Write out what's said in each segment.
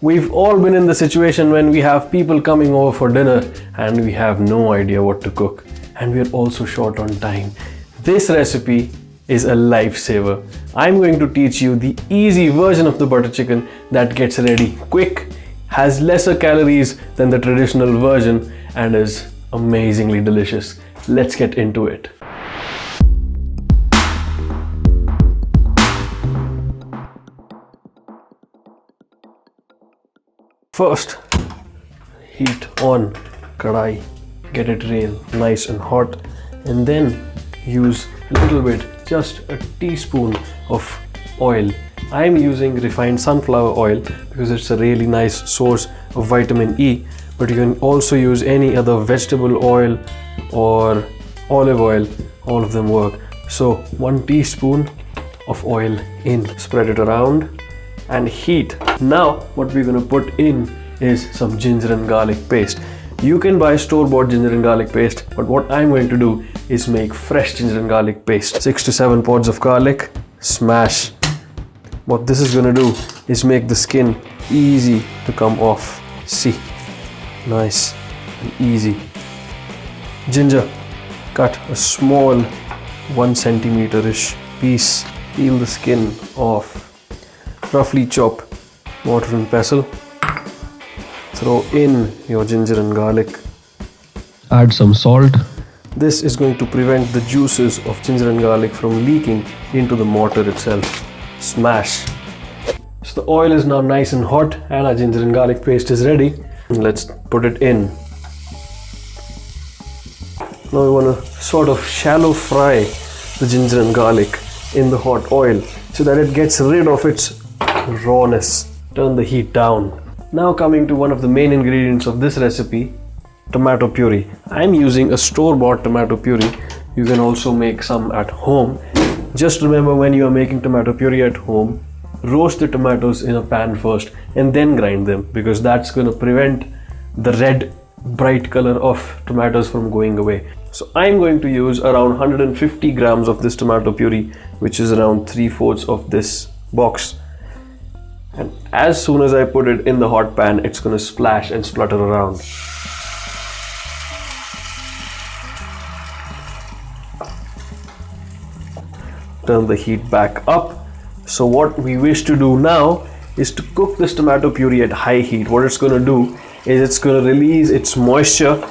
We've all been in the situation when we have people coming over for dinner and we have no idea what to cook, and we're also short on time. This recipe is a lifesaver. I'm going to teach you the easy version of the butter chicken that gets ready quick, has lesser calories than the traditional version, and is amazingly delicious. Let's get into it. First, heat on kadai, get it real nice and hot, and then use a little bit, just a teaspoon of oil. I'm using refined sunflower oil because it's a really nice source of vitamin E, but you can also use any other vegetable oil or olive oil, all of them work. So 1 teaspoon of oil in, spread it around and heat. Now what we're going to put in is some ginger and garlic paste. You can buy store-bought ginger and garlic paste, but what I'm going to do is make fresh ginger and garlic paste. 6 to 7 pods of garlic, smash. What this is going to do is make the skin easy to come off. See, nice and easy. Ginger, cut a small 1 centimeter-ish piece, peel the skin off. Roughly chop mortar and pestle. Throw in your ginger and garlic. Add some salt. This is going to prevent the juices of ginger and garlic from leaking into the mortar itself. Smash. So the oil is now nice and hot and our ginger and garlic paste is ready. Let's put it in. Now we want to sort of shallow fry the ginger and garlic in the hot oil so that it gets rid of its rawness. Turn the heat down. Now coming to one of the main ingredients of this recipe, tomato puree. I'm using a store-bought tomato puree. You can also make some at home. Just remember, when you are making tomato puree at home, roast the tomatoes in a pan first and then grind them, because that's going to prevent the red bright color of tomatoes from going away. So I'm going to use around 150 grams of this tomato puree, which is around 3/4 of this box. And as soon as I put it in the hot pan, it's going to splash and splutter around. Turn the heat back up. So what we wish to do now is to cook this tomato puree at high heat. What it's going to do is it's going to release its moisture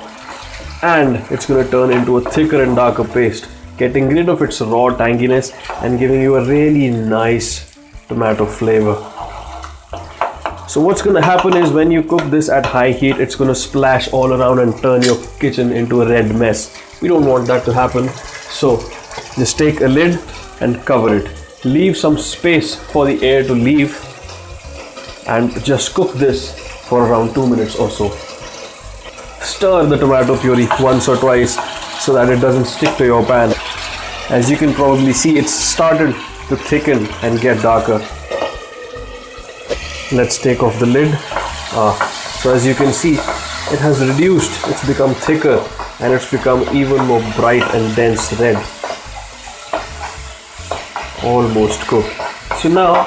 and it's going to turn into a thicker and darker paste, getting rid of its raw tanginess and giving you a really nice tomato flavor. So what's going to happen is, when you cook this at high heat, it's going to splash all around and turn your kitchen into a red mess. We don't want that to happen. So just take a lid and cover it. Leave some space for the air to leave and just cook this for around 2 minutes or so. Stir the tomato puree once or twice so that it doesn't stick to your pan. As you can probably see, it's started to thicken and get darker. Let's take off the lid. So as you can see, it has reduced, it's become thicker and it's become even more bright and dense red. Almost cooked. So now,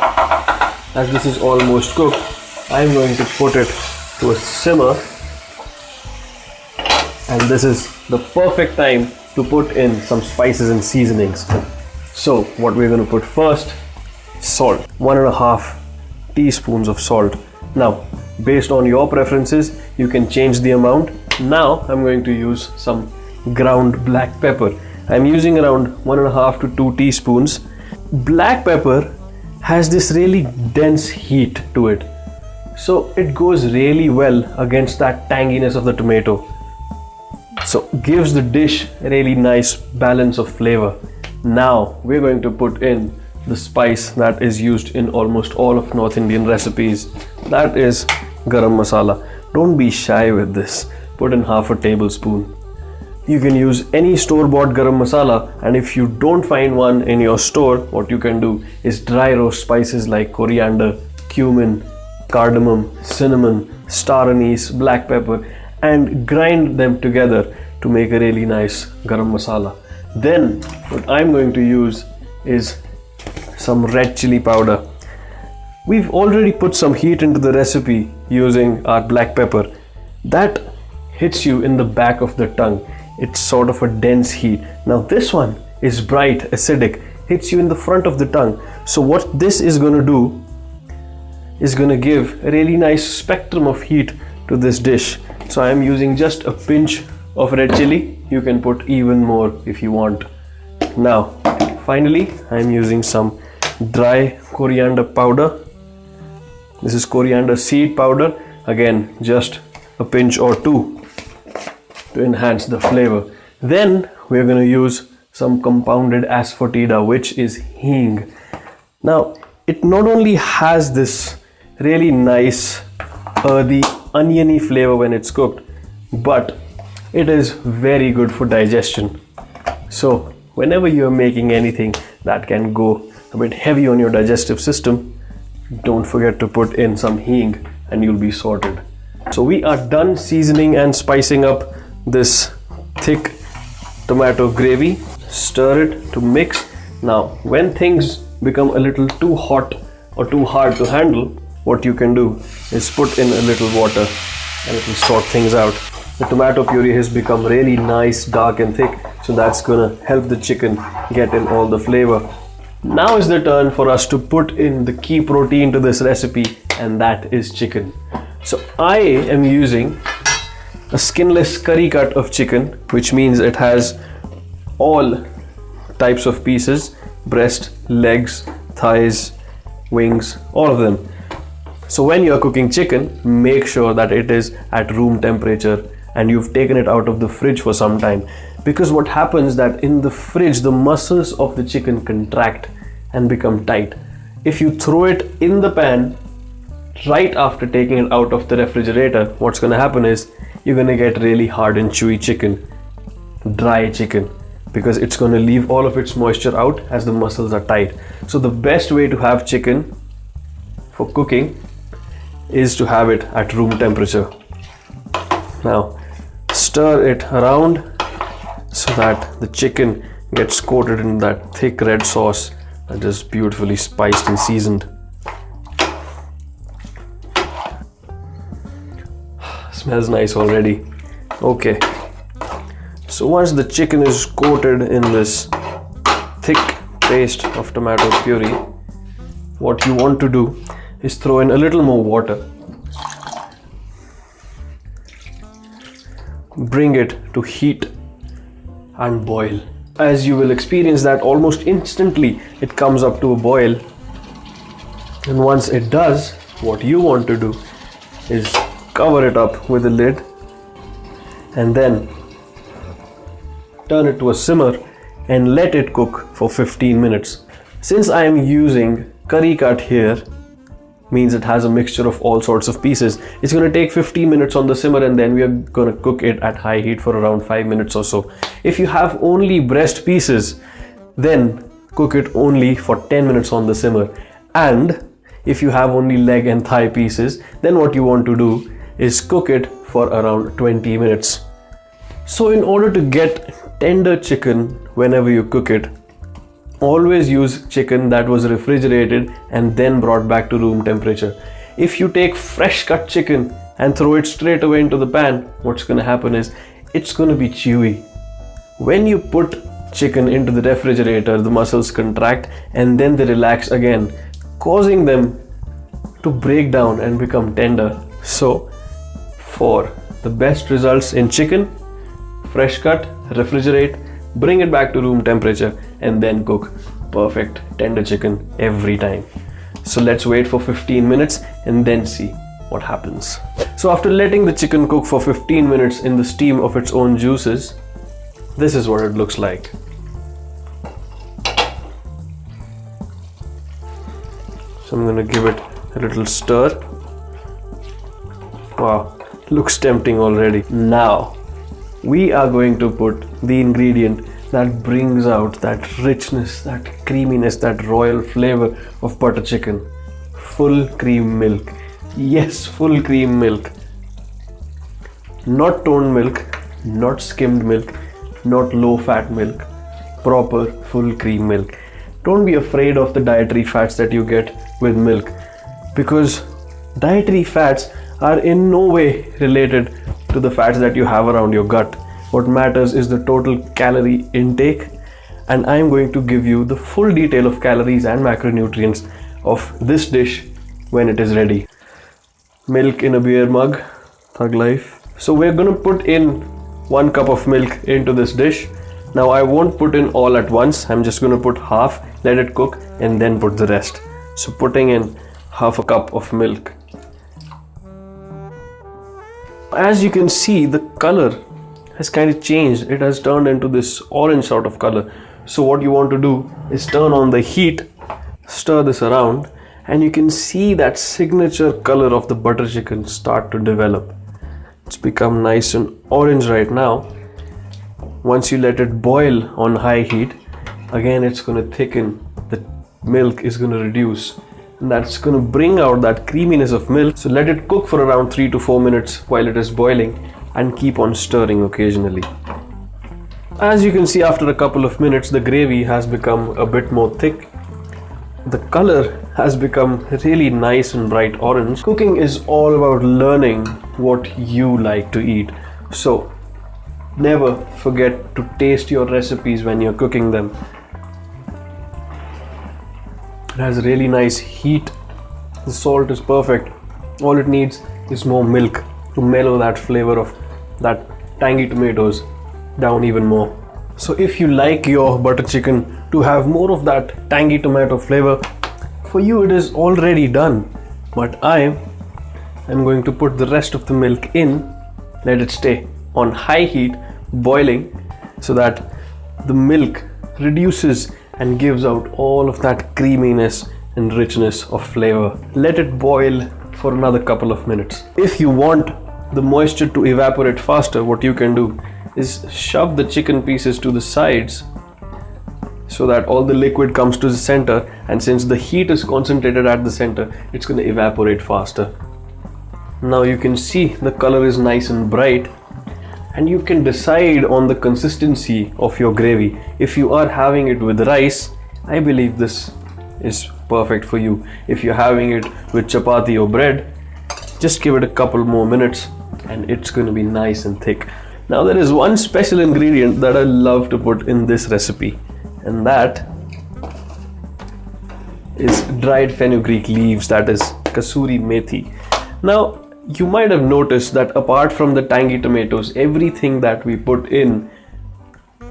as this is almost cooked, I'm going to put it to a simmer, and this is the perfect time to put in some spices and seasonings. So what we're going to put first, salt. 1.5 teaspoons of salt. Now, based on your preferences, you can change the amount. Now I'm going to use some ground black pepper. I'm using around 1.5 to 2 teaspoons. Black pepper has this really dense heat to it, so it goes really well against that tanginess of the tomato. So gives the dish a really nice balance of flavor. Now we're going to put in the spice that is used in almost all of North Indian recipes. That is Garam Masala. Don't be shy with this. Put in 1/2 tablespoon. You can use any store-bought Garam Masala, and if you don't find one in your store, what you can do is dry roast spices like coriander, cumin, cardamom, cinnamon, star anise, black pepper, and grind them together to make a really nice Garam Masala. Then what I'm going to use is some red chili powder. We've already put some heat into the recipe using our black pepper. That hits you in the back of the tongue. It's sort of a dense heat. Now this one is bright, acidic, hits you in the front of the tongue. So what this is going to do is going to give a really nice spectrum of heat to this dish. So I am using just a pinch of red chili. You can put even more if you want. Now finally I am using some dry coriander powder. This is coriander seed powder. Again, just a pinch or two to enhance the flavor. Then we're going to use some compounded asafoetida, which is Heeng. Now it not only has this really nice earthy oniony flavor when it's cooked, but it is very good for digestion. So whenever you're making anything that can go a bit heavy on your digestive system, don't forget to put in some Heeng and you'll be sorted. So we are done seasoning and spicing up this thick tomato gravy. Stir it to mix. Now when things become a little too hot or too hard to handle, what you can do is put in a little water and it will sort things out. The tomato puree has become really nice, dark and thick, so that's gonna help the chicken get in all the flavor. Now is the turn for us to put in the key protein to this recipe, and that is chicken. So I am using a skinless curry cut of chicken, which means it has all types of pieces: breast, legs, thighs, wings, all of them. So when you're cooking chicken, make sure that it is at room temperature and you've taken it out of the fridge for some time, because what happens that in the fridge the muscles of the chicken contract and become tight. If you throw it in the pan right after taking it out of the refrigerator, what's going to happen is you're going to get really hard and chewy chicken, dry chicken, because it's going to leave all of its moisture out as the muscles are tight. So the best way to have chicken for cooking is to have it at room temperature. Now stir it around so that the chicken gets coated in that thick red sauce that is beautifully spiced and seasoned. Smells nice already. Okay, so once the chicken is coated in this thick paste of tomato puree, what you want to do is throw in a little more water. Bring it to heat and boil. As you will experience that almost instantly it comes up to a boil, and once it does, what you want to do is cover it up with a lid and then turn it to a simmer and let it cook for 15 minutes. Since I am using curry cut here, means it has a mixture of all sorts of pieces, it's going to take 15 minutes on the simmer, and then we are going to cook it at high heat for around 5 minutes or so. If you have only breast pieces, then cook it only for 10 minutes on the simmer. And if you have only leg and thigh pieces, then what you want to do is cook it for around 20 minutes. So in order to get tender chicken whenever you cook it, always use chicken that was refrigerated and then brought back to room temperature. If you take fresh cut chicken and throw it straight away into the pan, what's going to happen is it's going to be chewy. When you put chicken into the refrigerator, the muscles contract and then they relax again, causing them to break down and become tender. So for the best results in chicken, fresh cut, refrigerate, bring it back to room temperature and then cook. Perfect tender chicken every time. So let's wait for 15 minutes and then see what happens. So after letting the chicken cook for 15 minutes in the steam of its own juices, this is what it looks like. So I'm gonna give it a little stir. Wow, looks tempting already. Now we are going to put the ingredient that brings out that richness, that creaminess, that royal flavor of butter chicken. Full cream milk. Yes, full cream milk. Not toned milk, not skimmed milk, not low fat milk. Proper full cream milk. Don't be afraid of the dietary fats that you get with milk. because dietary fats are in no way related to the fats that you have around your gut. What matters is the total calorie intake, and I'm going to give you the full detail of calories and macronutrients of this dish when it is ready. Milk in a beer mug, thug life. So we're gonna put in 1 cup of milk into this dish. Now I won't put in all at once, I'm just gonna put half, let it cook, and then put the rest. So putting in half a cup of milk. As you can see, the color has kind of changed. It has turned into this orange sort of color. So what you want to do is turn on the heat, stir this around, and you can see that signature color of the butter chicken start to develop. It's become nice and orange right now. Once you let it boil on high heat, again it's going to thicken, the milk is going to reduce, and that's going to bring out that creaminess of milk. So let it cook for around 3 to 4 minutes while it is boiling, and keep on stirring occasionally. As you can see, after a couple of minutes, the gravy has become a bit more thick. The color has become really nice and bright orange. Cooking is all about learning what you like to eat. So never forget to taste your recipes when you're cooking them. It has really nice heat. The salt is perfect. All it needs is more milk to mellow that flavor of that tangy tomatoes down even more. So if you like your butter chicken to have more of that tangy tomato flavor, for you it is already done. But I am going to put the rest of the milk in, let it stay on high heat, boiling, so that the milk reduces and gives out all of that creaminess and richness of flavor. Let it boil for another couple of minutes. If you want the moisture to evaporate faster, what you can do is shove the chicken pieces to the sides so that all the liquid comes to the center, and since the heat is concentrated at the center, it's going to evaporate faster. Now you can see the color is nice and bright, and you can decide on the consistency of your gravy. If you are having it with rice, I believe this is perfect for you. If you're having it with chapati or bread, just give it a couple more minutes and it's going to be nice and thick. Now there is one special ingredient that I love to put in this recipe, and that is dried fenugreek leaves, that is Kasoori Methi. Now you might have noticed that apart from the tangy tomatoes, everything that we put in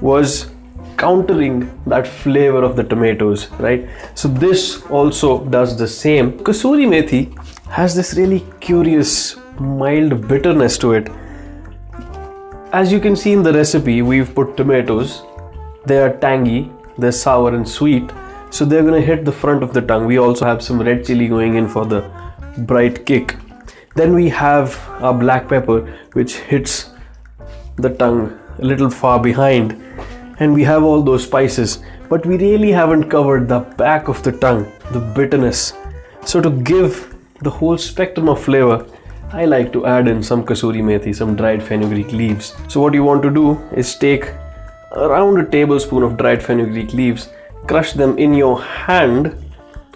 was countering that flavor of the tomatoes, right? So this also does the same. Kasoori Methi has this really curious mild bitterness to it. As you can see in the recipe, we've put tomatoes. They are tangy, they're sour and sweet, so they're going to hit the front of the tongue. We also have some red chili going in for the bright kick. Then we have our black pepper, which hits the tongue a little far behind, and we have all those spices, but we really haven't covered the back of the tongue, the bitterness. So to give the whole spectrum of flavor, I like to add in some Kasoori Methi, some dried fenugreek leaves. So what you want to do is take around a tablespoon of dried fenugreek leaves, crush them in your hand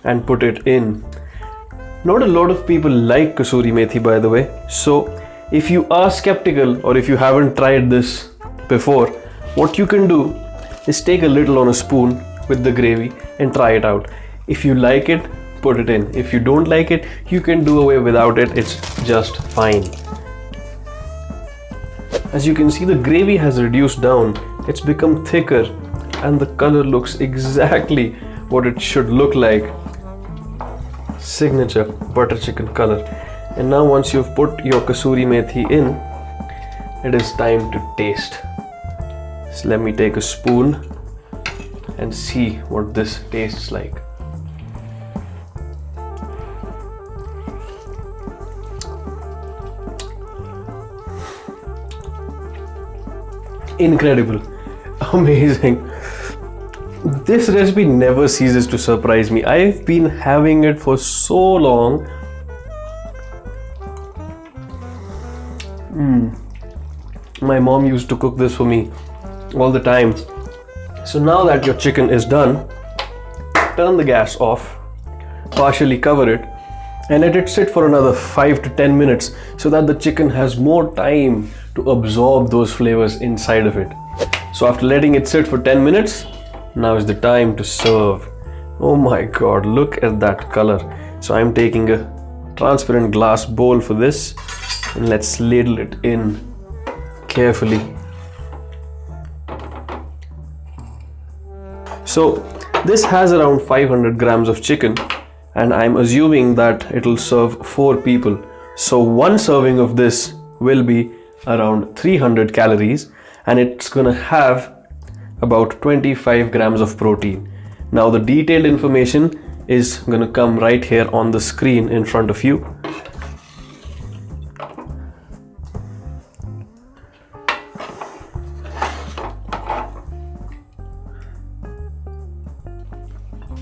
and put it in. Not a lot of people like Kasoori Methi, by the way. So if you are skeptical or if you haven't tried this before, what you can do is take a little on a spoon with the gravy and try it out. If you like it, put it in. If you don't like it, you can do away without it. It's just fine. As you can see, the gravy has reduced down. It's become thicker and the color looks exactly what it should look like. Signature butter chicken color. And now once you've put your Kasoori Methi in, it is time to taste. So let me take a spoon and see what this tastes like. Incredible, amazing. This recipe never ceases to surprise me. I've been having it for so long. My mom used to cook this for me all the time. So now that your chicken is done, turn the gas off, partially cover it, and let it sit for another 5 to 10 minutes so that the chicken has more time to absorb those flavors inside of it. So after letting it sit for 10 minutes, now is the time to serve. Oh my god, look at that color. So I'm taking a transparent glass bowl for this, and let's ladle it in carefully. So this has around 500 grams of chicken, and I'm assuming that it'll serve 4 people. So one serving of this will be around 300 calories, and it's gonna have about 25 grams of protein. Now the detailed information is gonna come right here on the screen in front of you.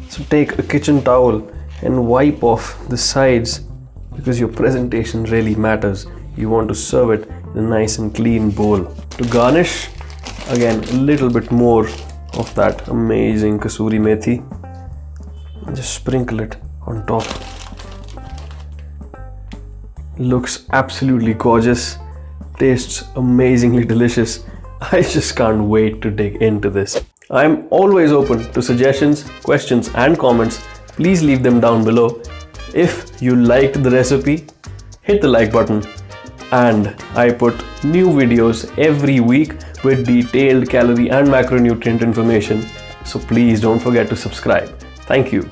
So take a kitchen towel and wipe off the sides, because your presentation really matters. You want to serve it in a nice and clean bowl. To garnish, again, a little bit more of that amazing Kasoori Methi. Just sprinkle it on top. Looks absolutely gorgeous. Tastes amazingly delicious. I just can't wait to dig into this. I'm always open to suggestions, questions and comments. Please leave them down below. If you liked the recipe, hit the like button. And I put new videos every week with detailed calorie and macronutrient information. So please don't forget to subscribe. Thank you.